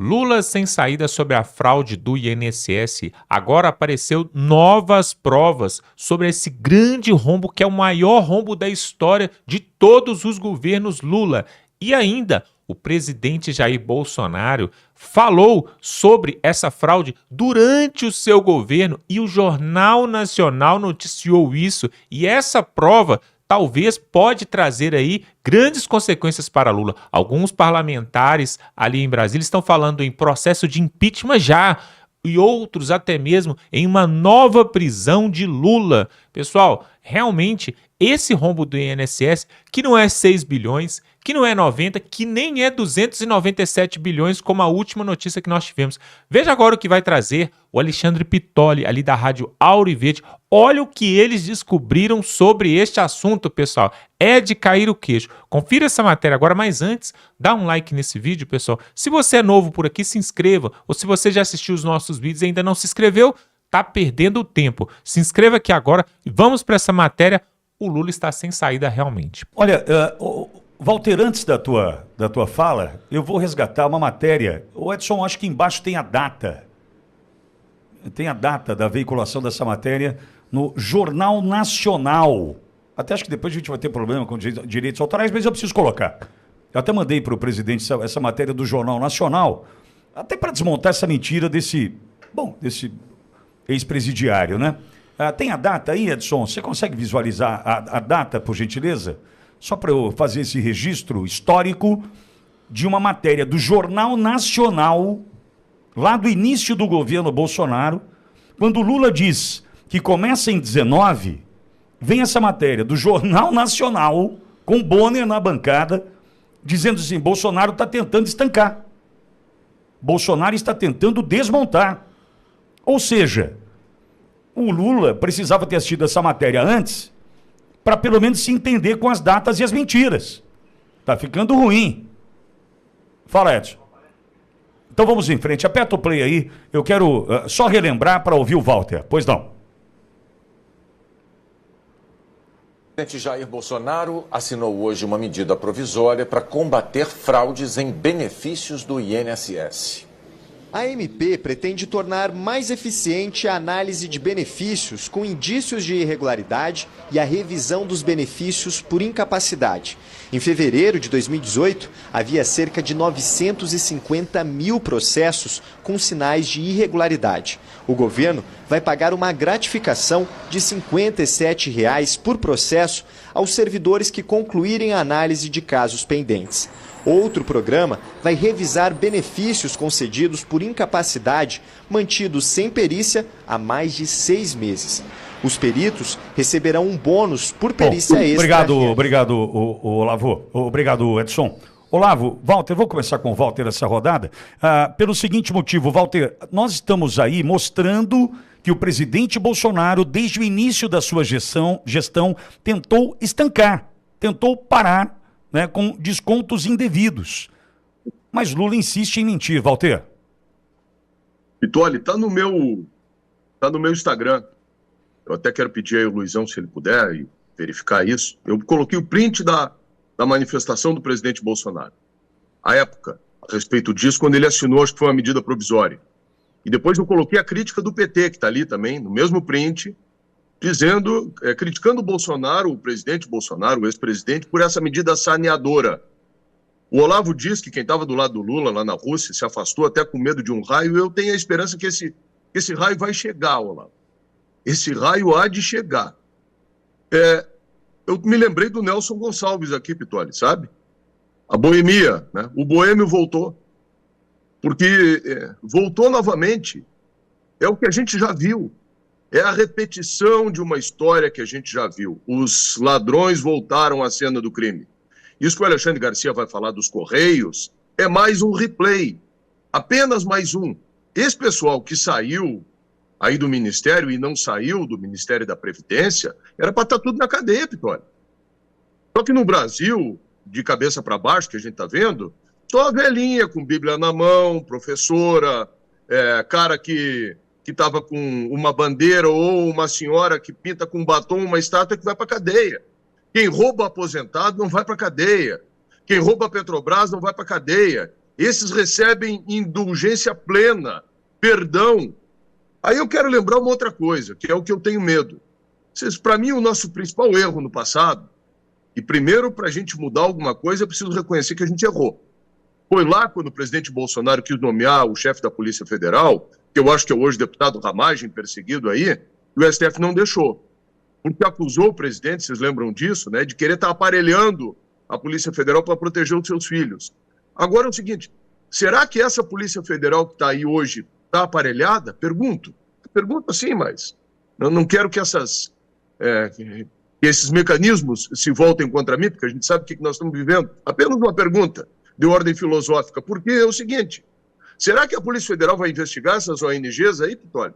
Lula sem saída sobre a fraude do INSS. Agora apareceu novas provas sobre esse grande rombo que é o maior rombo da história de todos os governos Lula. E ainda, o presidente Jair Bolsonaro falou sobre essa fraude durante o seu governo e o Jornal Nacional noticiou isso. E essa prova talvez pode trazer aí grandes consequências para Lula. Alguns parlamentares ali em Brasília estão falando em processo de impeachment já, e outros até mesmo em uma nova prisão de Lula. Pessoal, realmente esse rombo do INSS, que não é 6 bilhões, que não é 90, que nem é 297 bilhões, como a última notícia que nós tivemos. Veja agora o que vai trazer o Alexandre Pitoli, ali da Rádio Auriverde. Olha o que eles descobriram sobre este assunto, pessoal. É de cair o queixo. Confira essa matéria agora, mas antes, dá um like nesse vídeo, pessoal. Se você é novo por aqui, se inscreva. Ou se você já assistiu os nossos vídeos e ainda não se inscreveu, tá perdendo tempo. Se inscreva aqui agora e vamos para essa matéria. O Lula está sem saída realmente. Olha, Walter, antes da tua fala, eu vou resgatar uma matéria. O Edson, acho que embaixo tem a data. Tem a data da veiculação dessa matéria no Jornal Nacional. Até acho que depois a gente vai ter problema com direitos autorais, mas eu preciso colocar. Eu até mandei para o presidente essa matéria do Jornal Nacional, até para desmontar essa mentira desse ex-presidiário, né? Tem a data aí, Edson? Você consegue visualizar a data, por gentileza? Só para eu fazer esse registro histórico de uma matéria do Jornal Nacional, lá do início do governo Bolsonaro, quando Lula diz que começa em 19, vem essa matéria do Jornal Nacional, com Bonner na bancada, dizendo assim, Bolsonaro está tentando estancar. Bolsonaro está tentando desmontar. Ou seja, o Lula precisava ter assistido essa matéria antes, para pelo menos se entender com as datas e as mentiras. Tá ficando ruim. Fala, Edson. Então vamos em frente. Aperta o play aí. Eu quero só relembrar para ouvir o Walter. Pois não. O presidente Jair Bolsonaro assinou hoje uma medida provisória para combater fraudes em benefícios do INSS. A MP pretende tornar mais eficiente a análise de benefícios com indícios de irregularidade e a revisão dos benefícios por incapacidade. Em fevereiro de 2018, havia cerca de 950 mil processos com sinais de irregularidade. O governo vai pagar uma gratificação de R$ 57 por processo aos servidores que concluírem a análise de casos pendentes. Outro programa vai revisar benefícios concedidos por incapacidade mantidos sem perícia há mais de 6 meses. Os peritos receberão um bônus por perícia extra. Obrigado, Olavo. Obrigado, Edson. Olavo, Walter, vou começar com o Walter essa rodada. Pelo seguinte motivo, Walter, nós estamos aí mostrando que o presidente Bolsonaro, desde o início da sua gestão tentou estancar, tentou parar, né, com descontos indevidos. Mas Lula insiste em mentir, Walter. Pitoli, tá no meu Instagram. Eu até quero pedir aí ao Luizão, se ele puder, verificar isso. Eu coloquei o print da manifestação do presidente Bolsonaro. À época, a respeito disso, quando ele assinou, acho que foi uma medida provisória. E depois eu coloquei a crítica do PT, que está ali também, no mesmo print, dizendo, criticando o Bolsonaro, o presidente Bolsonaro, o ex-presidente, por essa medida saneadora. O Olavo diz que quem estava do lado do Lula, lá na Rússia, se afastou até com medo de um raio, e eu tenho a esperança que esse raio vai chegar, Olavo. Esse raio há de chegar. Eu me lembrei do Nelson Gonçalves aqui, Pitoli, sabe? A boemia, né? O boêmio voltou. Porque voltou novamente. É o que a gente já viu. É a repetição de uma história que a gente já viu. Os ladrões voltaram à cena do crime. Isso que o Alexandre Garcia vai falar dos Correios é mais um replay. Apenas mais um. Esse pessoal que saiu aí do Ministério e não saiu do Ministério da Previdência, era para estar tudo na cadeia, Pitoli. Só que no Brasil, de cabeça para baixo, que a gente está vendo, só a velhinha com Bíblia na mão, professora, cara que estava com uma bandeira ou uma senhora que pinta com batom uma estátua que vai para a cadeia. Quem rouba aposentado não vai para a cadeia. Quem rouba a Petrobras não vai para a cadeia. Esses recebem indulgência plena, perdão. Aí eu quero lembrar uma outra coisa, que é o que eu tenho medo. Para mim, o nosso principal erro no passado, e primeiro, para a gente mudar alguma coisa, é preciso reconhecer que a gente errou. Foi lá quando o presidente Bolsonaro quis nomear o chefe da Polícia Federal, que eu acho que é hoje deputado Ramagem, perseguido aí, e o STF não deixou. Porque acusou o presidente, vocês lembram disso, né, de querer estar aparelhando a Polícia Federal para proteger os seus filhos. Agora é o seguinte, será que essa Polícia Federal que está aí hoje está aparelhada? Pergunto assim, mas eu não quero que esses mecanismos se voltem contra mim, porque a gente sabe o que nós estamos vivendo. Apenas uma pergunta de ordem filosófica, porque é o seguinte, será que a Polícia Federal vai investigar essas ONGs aí, Pitoli?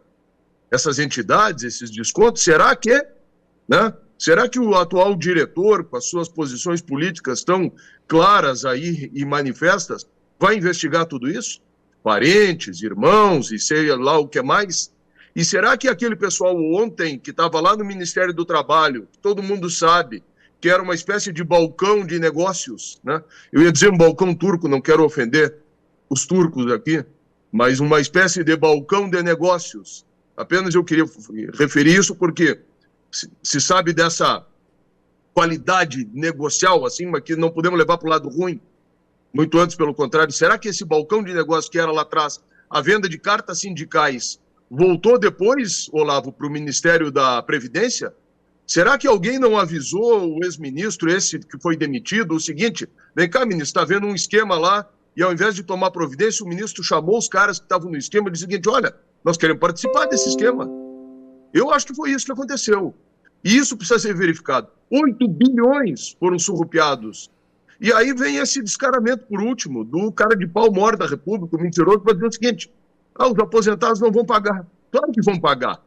Essas entidades, esses descontos, será que o atual diretor, com as suas posições políticas tão claras aí e manifestas, vai investigar tudo isso? Parentes, irmãos e sei lá o que mais? E será que aquele pessoal ontem que estava lá no Ministério do Trabalho, todo mundo sabe que era uma espécie de balcão de negócios, né? Eu ia dizer um balcão turco, não quero ofender os turcos aqui, mas uma espécie de balcão de negócios. Apenas eu queria referir isso porque se sabe dessa qualidade negocial, assim, mas que não podemos levar para o lado ruim, muito antes, pelo contrário. Será que esse balcão de negócio que era lá atrás, a venda de cartas sindicais, voltou depois, Olavo, para o Ministério da Previdência? Será que alguém não avisou o ex-ministro, esse que foi demitido, o seguinte, vem cá, ministro, está vendo um esquema lá, e ao invés de tomar providência, o ministro chamou os caras que estavam no esquema e disse o seguinte, olha, nós queremos participar desse esquema. Eu acho que foi isso que aconteceu. E isso precisa ser verificado. 8 bilhões foram surrupiados. E aí vem esse descaramento, por último, do cara de pau mor da República, o mentiroso, para dizer o seguinte, os aposentados não vão pagar. Claro que vão pagar.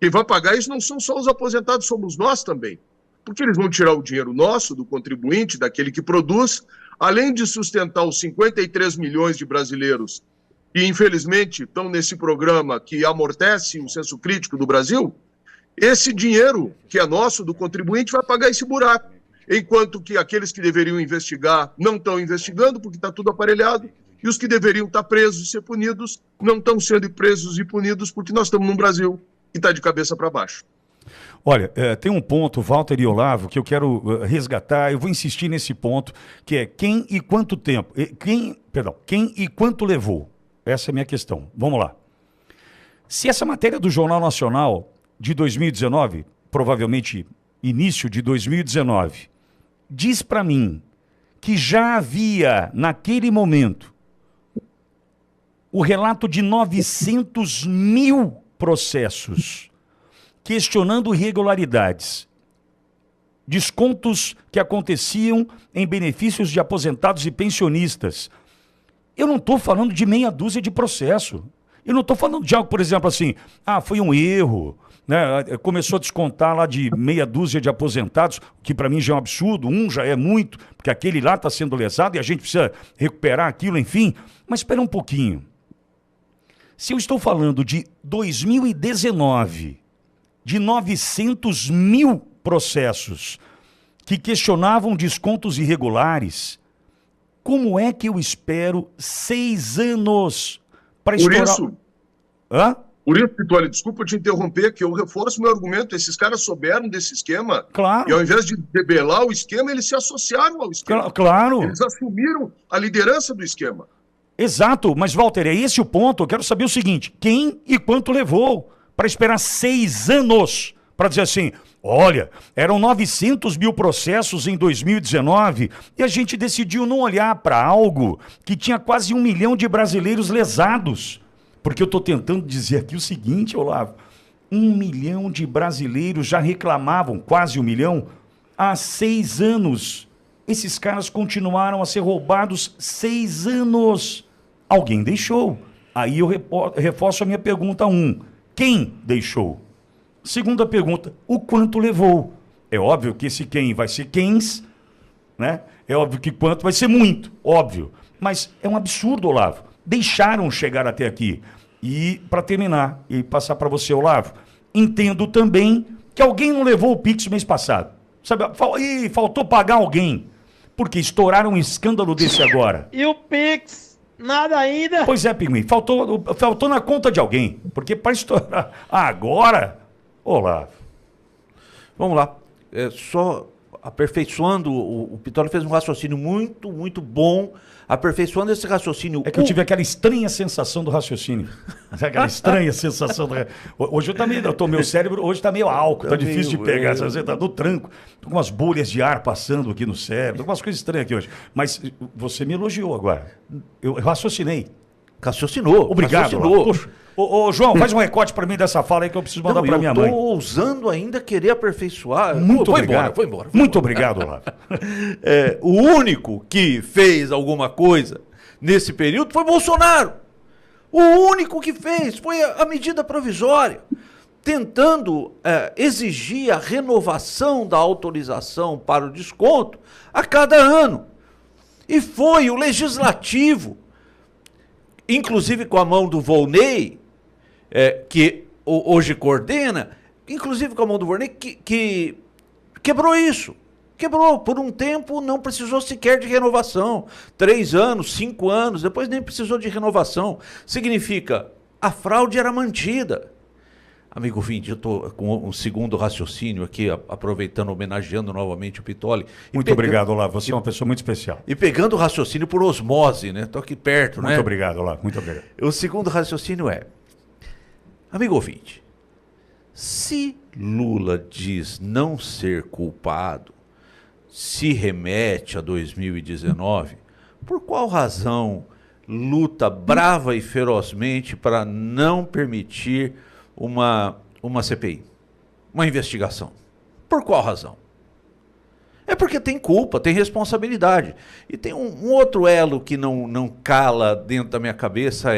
Quem vai pagar isso não são só os aposentados, somos nós também. Porque eles vão tirar o dinheiro nosso, do contribuinte, daquele que produz, além de sustentar os 53 milhões de brasileiros que, infelizmente, estão nesse programa que amortece o senso crítico do Brasil, esse dinheiro que é nosso, do contribuinte, vai pagar esse buraco. Enquanto que aqueles que deveriam investigar não estão investigando, porque está tudo aparelhado, e os que deveriam estar presos e ser punidos não estão sendo presos e punidos porque nós estamos num Brasil que está de cabeça para baixo. Olha, tem um ponto, Walter e Olavo, que eu quero resgatar, eu vou insistir nesse ponto, que é quem e quanto tempo, quem e quanto levou? Essa é a minha questão. Vamos lá. Se essa matéria do Jornal Nacional de 2019, provavelmente início de 2019, diz para mim que já havia, naquele momento, o relato de 900 mil processos questionando irregularidades, descontos que aconteciam em benefícios de aposentados e pensionistas. Eu não estou falando de meia dúzia de processo. Eu não estou falando de algo, por exemplo, assim, foi um erro, né? Começou a descontar lá de meia dúzia de aposentados, que para mim já é um absurdo, um já é muito, porque aquele lá está sendo lesado e a gente precisa recuperar aquilo, enfim. Mas espera um pouquinho. Se eu estou falando de 2019, de 900 mil processos que questionavam descontos irregulares, como é que eu espero 6 anos para estourar... Por isso, Pitoli, desculpa te interromper, que eu reforço meu argumento. Esses caras souberam desse esquema. Claro. E ao invés de debelar o esquema, eles se associaram ao esquema. Claro. Eles assumiram a liderança do esquema. Exato, mas Walter, é esse o ponto. Eu quero saber o seguinte, quem e quanto levou para esperar 6 anos para dizer assim, olha, eram 900 mil processos em 2019 e a gente decidiu não olhar para algo que tinha quase 1 milhão de brasileiros lesados. Porque eu estou tentando dizer aqui o seguinte, Olavo, 1 milhão de brasileiros já reclamavam, quase 1 milhão, há 6 anos. Esses caras continuaram a ser roubados 6 anos. Alguém deixou. Aí eu reforço a minha pergunta 1. Quem deixou? Segunda pergunta, o quanto levou? É óbvio que esse quem vai ser quens, né? É óbvio que quanto vai ser muito, óbvio. Mas é um absurdo, Olavo. Deixaram chegar até aqui. E, para terminar, e passar para você, Olavo, entendo também que alguém não levou o Pix mês passado. Sabe? Faltou pagar alguém. Porque estouraram um escândalo desse agora. E o Pix? Nada ainda. Pois é, Pinguim, faltou na conta de alguém. Porque para estourar agora... Olá. Vamos lá. Só aperfeiçoando, o Pittoli fez um raciocínio muito, muito bom, aperfeiçoando esse raciocínio. É que eu tive aquela estranha sensação do raciocínio. Aquela estranha sensação do Hoje meu cérebro hoje tá meio álcool, tá difícil de pegar. Você tá no tranco. Tô com umas bolhas de ar passando aqui no cérebro, tô com umas coisas estranhas aqui hoje. Mas você me elogiou agora. Eu raciocinei. Raciocinou. Obrigado. Raciocinou. Puxa. Ô, João, faz um recorte pra mim dessa fala aí que eu preciso mandar pra minha mãe. Eu tô ousando ainda querer aperfeiçoar. Muito obrigado. Foi embora. Muito obrigado, Olavo. O único que fez alguma coisa nesse período foi Bolsonaro. O único que fez foi a medida provisória, tentando exigir a renovação da autorização para o desconto a cada ano. E foi o legislativo, inclusive com a mão do Volney, que hoje coordena, inclusive com a mão do Volney, que quebrou isso. Quebrou. Por um tempo não precisou sequer de renovação. 3 anos, 5 anos, depois nem precisou de renovação. Significa, a fraude era mantida. Amigo ouvinte, eu estou com um segundo raciocínio aqui, aproveitando, homenageando novamente o Pittoli. Muito obrigado, Olavo. Você é uma pessoa muito especial. E pegando o raciocínio por osmose, né? Estou aqui perto, né? Muito obrigado, Olavo. Muito obrigado. O segundo raciocínio é, amigo ouvinte, se Lula diz não ser culpado, se remete a 2019, por qual razão luta brava e ferozmente para não permitir uma CPI, uma investigação? Por qual razão? É porque tem culpa, tem responsabilidade. E tem um outro elo que não cala dentro da minha cabeça,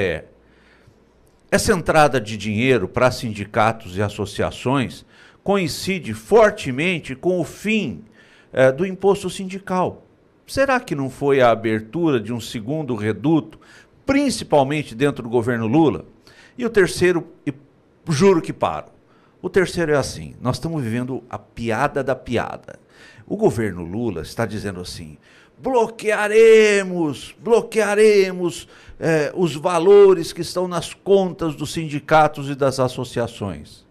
essa entrada de dinheiro para sindicatos e associações coincide fortemente com o fim do imposto sindical. Será que não foi a abertura de um segundo reduto, principalmente dentro do governo Lula? E o terceiro, juro que paro, o terceiro é assim, nós estamos vivendo a piada da piada. O governo Lula está dizendo assim, bloquearemos os valores que estão nas contas dos sindicatos e das associações.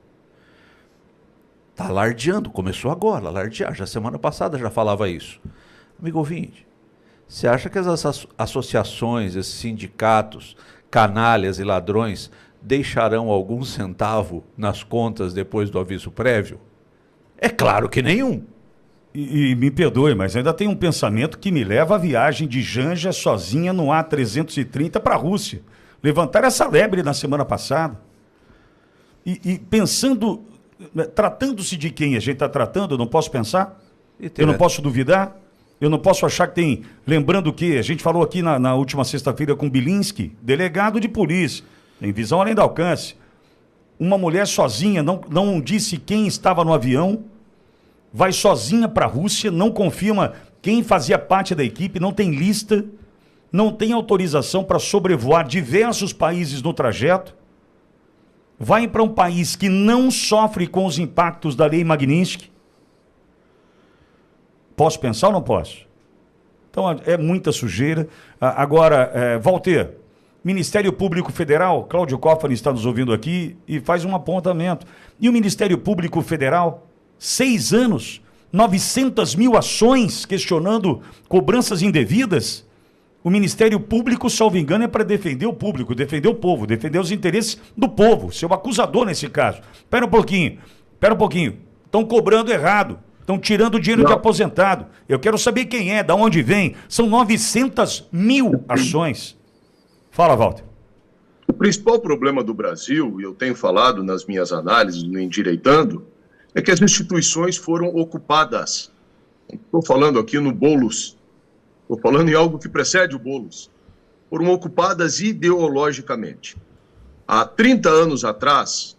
Está alardeando, começou agora a alardear, já semana passada já falava isso. Amigo ouvinte, você acha que as associações, esses sindicatos, canalhas e ladrões deixarão algum centavo nas contas depois do aviso prévio? É claro que nenhum. E me perdoe, mas ainda tem um pensamento que me leva à viagem de Janja sozinha no A330 para a Rússia. Levantaram essa lebre na semana passada. E pensando, tratando-se de quem a gente está tratando, eu não posso pensar? Eu não posso duvidar? Eu não posso achar que tem... Lembrando que a gente falou aqui na última sexta-feira com Bilinski, delegado de polícia, tem visão além do alcance. Uma mulher sozinha, não disse quem estava no avião, vai sozinha para a Rússia, não confirma quem fazia parte da equipe, não tem lista, não tem autorização para sobrevoar diversos países no trajeto, vai para um país que não sofre com os impactos da lei Magnitsky. Posso pensar ou não posso? Então é muita sujeira. Agora, Walter, Ministério Público Federal, Cláudio Cofani está nos ouvindo aqui e faz um apontamento. E o Ministério Público Federal, 6 anos, 900 mil ações questionando cobranças indevidas. O Ministério Público, salvo engano, é para defender o público, defender o povo, defender os interesses do povo, ser o acusador nesse caso. Espera um pouquinho. Estão cobrando errado, estão tirando dinheiro de aposentado. Eu quero saber quem é, de onde vem. São 900 mil ações. Fala, Walter. O principal problema do Brasil, e eu tenho falado nas minhas análises, no Endireitando, é que as instituições foram ocupadas. Estou falando aqui no Boulos, estou falando em algo que precede o Boulos. Foram ocupadas ideologicamente. Há 30 anos atrás,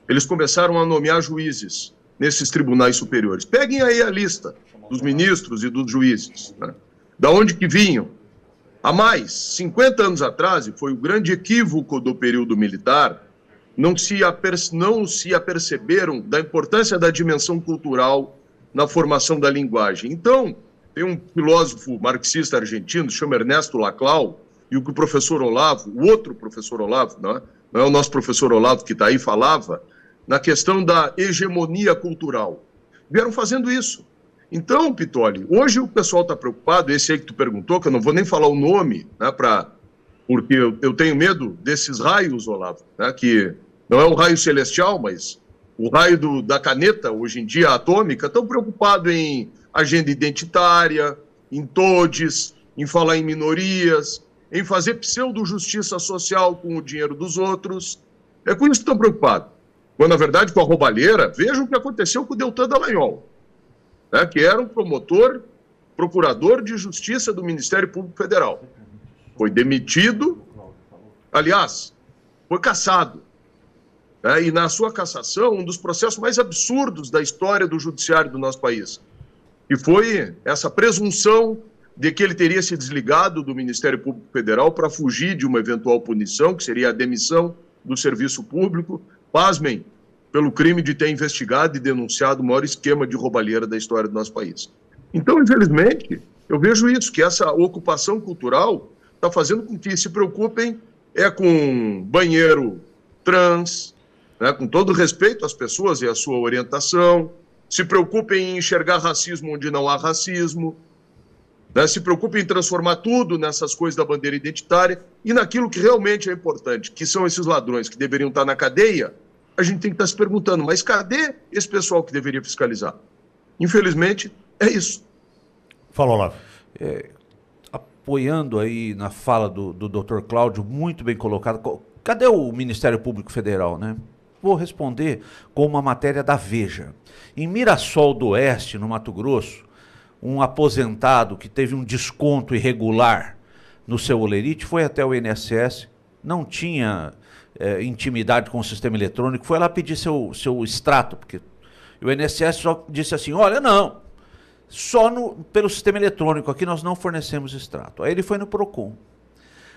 eles começaram a nomear juízes nesses tribunais superiores. Peguem aí a lista dos ministros e dos juízes, né? Da onde que vinham? Há mais, 50 anos atrás, e foi o grande equívoco do período militar, não se aperceberam da importância da dimensão cultural na formação da linguagem. Então, tem um filósofo marxista argentino, chama Ernesto Laclau, e o que o professor Olavo, o outro professor Olavo, não é o nosso professor Olavo que está aí, falava, na questão da hegemonia cultural. Vieram fazendo isso. Então, Pitoli, hoje o pessoal está preocupado, esse aí que tu perguntou, que eu não vou nem falar o nome, né, porque eu tenho medo desses raios, Olavo, né, que não é um raio celestial, mas o raio da caneta, hoje em dia, atômica, estão preocupados em agenda identitária, em todes, em falar em minorias, em fazer pseudo-justiça social com o dinheiro dos outros. É com isso que estão preocupados. Quando, na verdade, com a roubalheira, vejam o que aconteceu com o Deltan Dallagnol, né, que era um procurador de justiça do Ministério Público Federal. Foi demitido, aliás, foi cassado. Né, e na sua cassação, um dos processos mais absurdos da história do judiciário do nosso país, que foi essa presunção de que ele teria se desligado do Ministério Público Federal para fugir de uma eventual punição, que seria a demissão do serviço público, pasmem, pelo crime de ter investigado e denunciado o maior esquema de roubalheira da história do nosso país. Então, infelizmente, eu vejo isso, que essa ocupação cultural está fazendo com que se preocupem com banheiro trans, né, com todo respeito às pessoas e à sua orientação, se preocupem em enxergar racismo onde não há racismo, né, se preocupem em transformar tudo nessas coisas da bandeira identitária e naquilo que realmente é importante, que são esses ladrões que deveriam estar na cadeia. A gente tem que estar se perguntando, mas cadê esse pessoal que deveria fiscalizar? Infelizmente, é isso. Fala, Olavo. Apoiando aí na fala do Dr. Cláudio, muito bem colocado. Cadê o Ministério Público Federal, né? Vou responder com uma matéria da Veja. Em Mirassol do Oeste, no Mato Grosso, um aposentado que teve um desconto irregular no seu olerite foi até o INSS, não tinha intimidade com o sistema eletrônico, foi lá pedir seu extrato, porque o INSS só disse assim, olha, não, só pelo sistema eletrônico, aqui nós não fornecemos extrato. Aí ele foi no PROCON.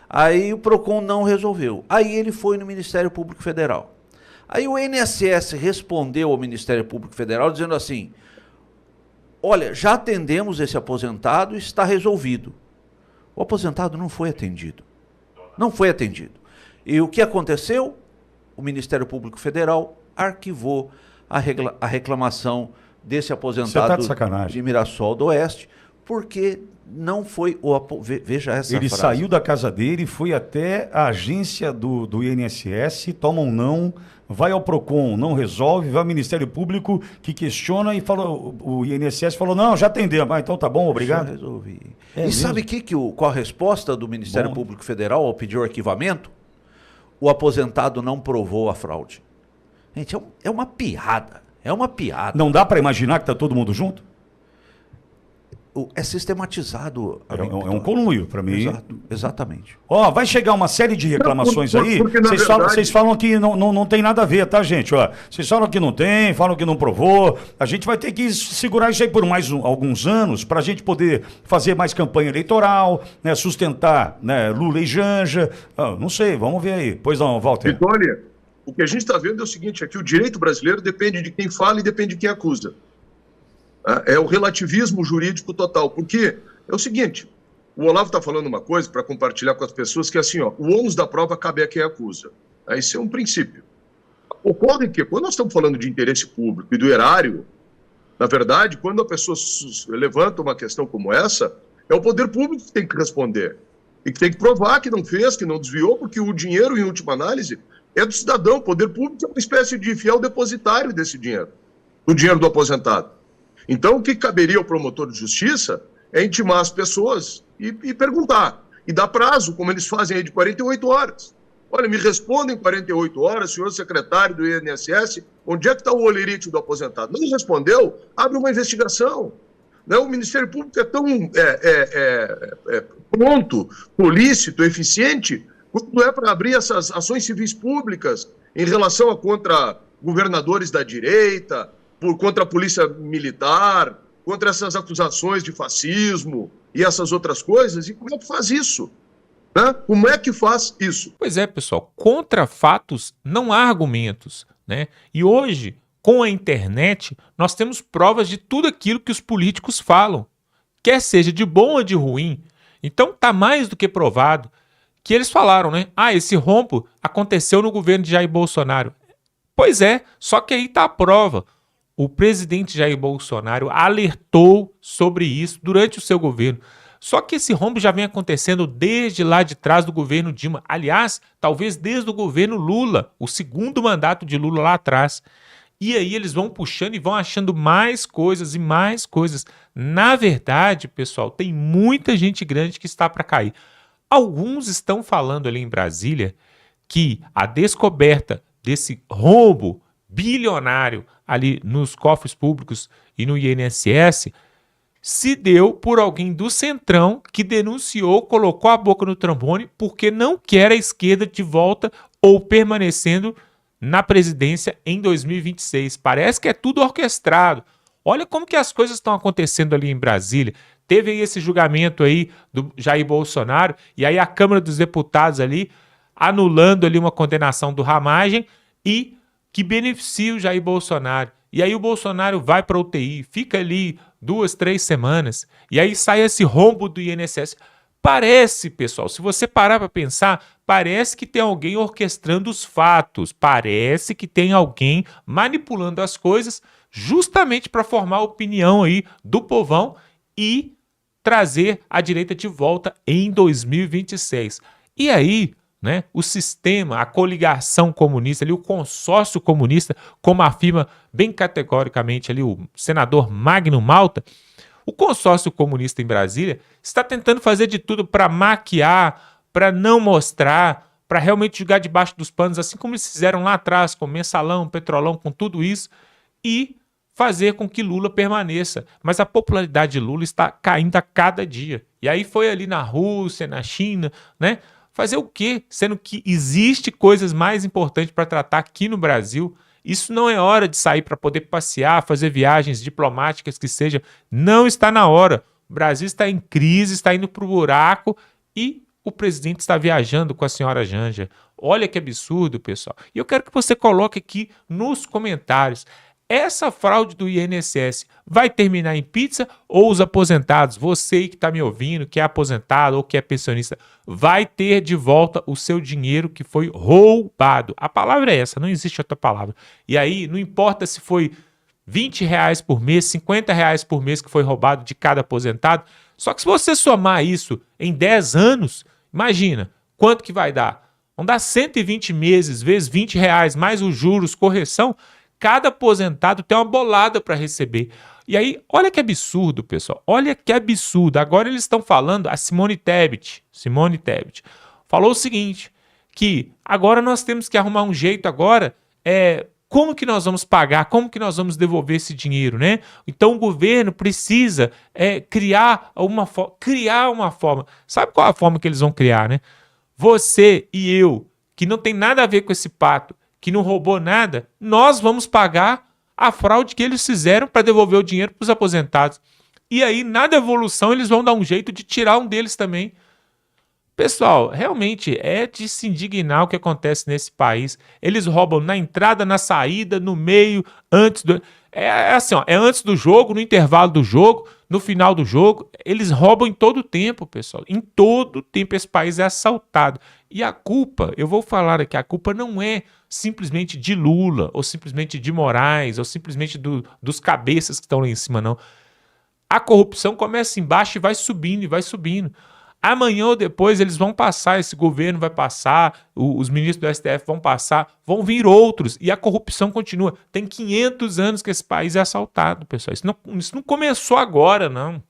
Aí o PROCON não resolveu. Aí ele foi no Ministério Público Federal. Aí o INSS respondeu ao Ministério Público Federal dizendo assim, olha, já atendemos esse aposentado e está resolvido. O aposentado não foi atendido. Não foi atendido. E o que aconteceu? O Ministério Público Federal arquivou a reclamação desse aposentado de Mirassol do Oeste, porque não foi veja essa Ele frase. saiu da casa dele, foi até a agência do INSS, toma um não, vai ao PROCON, não resolve, vai ao Ministério Público que questiona e falou, o INSS falou, não, já atendemos. Então tá bom, obrigado. Já resolvi. E sabe qual a resposta do Ministério Público Federal ao pedir o arquivamento? O aposentado não provou a fraude. Gente, é uma piada. É uma piada. Não dá para imaginar que tá todo mundo junto? É sistematizado. É um conluio, para mim. Exato, exatamente. Ó, vai chegar uma série de reclamações aí. Vocês falam que não tem nada a ver, tá, gente? Ó, vocês falam que não tem, falam que não provou. A gente vai ter que segurar isso aí por mais alguns anos para a gente poder fazer mais campanha eleitoral, né, sustentar, né, Lula e Janja. Não sei, vamos ver aí. Pois não, Walter. Vitória, o que a gente está vendo é o seguinte, é que o direito brasileiro depende de quem fala e depende de quem acusa. É o relativismo jurídico total, porque é o seguinte, o Olavo está falando uma coisa para compartilhar com as pessoas que é assim, ó, o ônus da prova cabe a quem acusa. Esse é um princípio. Ocorre que, quando nós estamos falando de interesse público e do erário, na verdade, quando a pessoa levanta uma questão como essa, é o poder público que tem que responder. E que tem que provar que não fez, que não desviou, porque o dinheiro, em última análise, é do cidadão. O poder público é uma espécie de fiel depositário desse dinheiro, do dinheiro do aposentado. Então, o que caberia ao promotor de justiça é intimar as pessoas e perguntar. E dar prazo, como eles fazem aí, de 48 horas. Olha, me respondem em 48 horas, senhor secretário do INSS, onde é que está o olerite do aposentado? Não respondeu, abre uma investigação. Né? O Ministério Público é tão pronto, solícito, eficiente, quando é para abrir essas ações civis públicas em relação contra governadores da direita, contra a polícia militar, contra essas acusações de fascismo e essas outras coisas. E como é que faz isso? Né? Como é que faz isso? Pois é, pessoal, contra fatos não há argumentos, né? E hoje, com a internet, nós temos provas de tudo aquilo que os políticos falam, quer seja de bom ou de ruim. Então está mais do que provado que eles falaram, né? Ah, esse rombo aconteceu no governo de Jair Bolsonaro. Pois é, só que aí tá a prova. O presidente Jair Bolsonaro alertou sobre isso durante o seu governo. Só que esse rombo já vem acontecendo desde lá de trás do governo Dilma. Aliás, talvez desde o governo Lula, o segundo mandato de Lula lá atrás. E aí eles vão puxando e vão achando mais coisas e mais coisas. Na verdade, pessoal, tem muita gente grande que está para cair. Alguns estão falando ali em Brasília que a descoberta desse rombo bilionário ali nos cofres públicos e no INSS se deu por alguém do Centrão que denunciou, colocou a boca no trombone porque não quer a esquerda de volta ou permanecendo na presidência em 2026. Parece que é tudo orquestrado. Olha como que as coisas estão acontecendo ali em Brasília. Teve aí esse julgamento aí do Jair Bolsonaro e aí a Câmara dos Deputados ali anulando ali uma condenação do Ramagem e que beneficia o Jair Bolsonaro. E aí o Bolsonaro vai para a UTI, fica ali 2, 3 semanas, e aí sai esse rombo do INSS. Parece, pessoal, se você parar para pensar, parece que tem alguém orquestrando os fatos, parece que tem alguém manipulando as coisas justamente para formar a opinião aí do povão e trazer a direita de volta em 2026. E aí, né, o sistema, a coligação comunista, ali, o consórcio comunista, como afirma bem categoricamente ali o senador Magno Malta, o consórcio comunista em Brasília está tentando fazer de tudo para maquiar, para não mostrar, para realmente jogar debaixo dos panos, assim como eles fizeram lá atrás com Mensalão, Petrolão, com tudo isso, e fazer com que Lula permaneça. Mas a popularidade de Lula está caindo a cada dia. E aí foi ali na Rússia, na China, né? Fazer o quê? Sendo que existe coisas mais importantes para tratar aqui no Brasil. Isso não é hora de sair para poder passear, fazer viagens diplomáticas que seja. Não está na hora. O Brasil está em crise, está indo para o buraco e o presidente está viajando com a senhora Janja. Olha que absurdo, pessoal. E eu quero que você coloque aqui nos comentários. Essa fraude do INSS vai terminar em pizza ou os aposentados, você que está me ouvindo, que é aposentado ou que é pensionista, vai ter de volta o seu dinheiro que foi roubado? A palavra é essa, não existe outra palavra. E aí, não importa se foi R$20 por mês, R$50 por mês que foi roubado de cada aposentado, só que se você somar isso em 10 anos, imagina quanto que vai dar. Vão dar 120 meses vezes R$20, mais os juros, correção. Cada aposentado tem uma bolada para receber. E aí, olha que absurdo, pessoal. Olha que absurdo. Agora eles estão falando, a Simone Tebet falou o seguinte, que agora nós temos que arrumar um jeito agora, como que nós vamos pagar, como que nós vamos devolver esse dinheiro, né? Então o governo precisa criar uma forma. Sabe qual é a forma que eles vão criar, né? Você e eu, que não tem nada a ver com esse pacto, que não roubou nada, nós vamos pagar a fraude que eles fizeram para devolver o dinheiro para os aposentados. E aí, na devolução, eles vão dar um jeito de tirar um deles também. Pessoal, realmente é de se indignar o que acontece nesse país. Eles roubam na entrada, na saída, no meio, antes do... É assim, ó, é antes do jogo, no intervalo do jogo, no final do jogo. Eles roubam em todo o tempo, pessoal. Em todo o tempo esse país é assaltado. E a culpa, eu vou falar aqui, a culpa não é simplesmente de Lula, ou simplesmente de Moraes, ou simplesmente dos cabeças que estão lá em cima, não. A corrupção começa embaixo e vai subindo, e vai subindo. Amanhã ou depois eles vão passar, esse governo vai passar, os ministros do STF vão passar, vão vir outros, e a corrupção continua. Tem 500 anos que esse país é assaltado, pessoal. Isso não começou agora, não.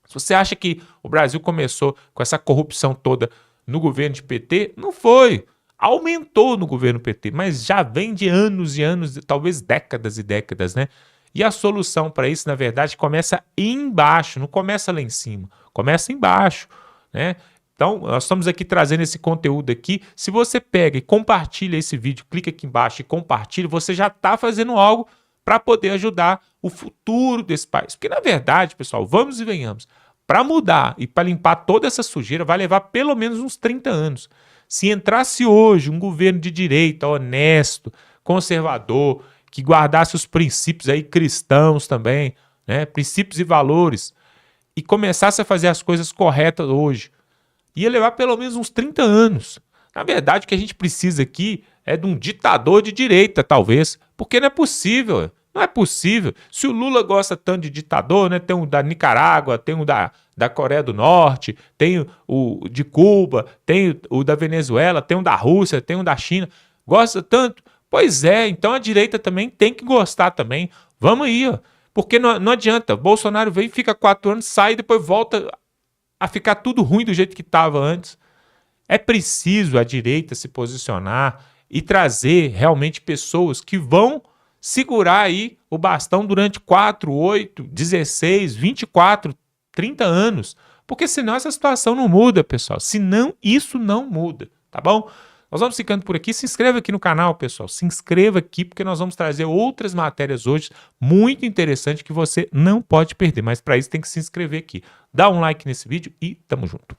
Se você acha que o Brasil começou com essa corrupção toda no governo de PT, não foi. Aumentou no governo PT, mas já vem de anos e anos, talvez décadas e décadas, né? E a solução para isso, na verdade, começa embaixo, não começa lá em cima, começa embaixo, né? Então, nós estamos aqui trazendo esse conteúdo aqui. Se você pega e compartilha esse vídeo, clica aqui embaixo e compartilha, você já está fazendo algo para poder ajudar o futuro desse país. Porque, na verdade, pessoal, vamos e venhamos, para mudar e para limpar toda essa sujeira vai levar pelo menos uns 30 anos. Se entrasse hoje um governo de direita, honesto, conservador, que guardasse os princípios aí cristãos também, né, princípios e valores, e começasse a fazer as coisas corretas hoje, ia levar pelo menos uns 30 anos. Na verdade, o que a gente precisa aqui é de um ditador de direita, talvez, porque não é possível. Não é possível. Se o Lula gosta tanto de ditador, né? Tem um da Nicarágua, tem um da Coreia do Norte, tem o de Cuba, tem o da Venezuela, tem um da Rússia, tem um da China. Gosta tanto? Pois é, então a direita também tem que gostar também. Vamos aí, ó. Porque não adianta. Bolsonaro vem, fica 4 anos, sai e depois volta a ficar tudo ruim do jeito que estava antes. É preciso a direita se posicionar e trazer realmente pessoas que vão segurar aí o bastão durante 4, 8, 16, 24, 30 anos. Porque senão essa situação não muda, pessoal. Senão isso não muda, tá bom? Nós vamos ficando por aqui. Se inscreva aqui no canal, pessoal. Se inscreva aqui porque nós vamos trazer outras matérias hoje muito interessantes que você não pode perder. Mas para isso tem que se inscrever aqui. Dá um like nesse vídeo e tamo junto.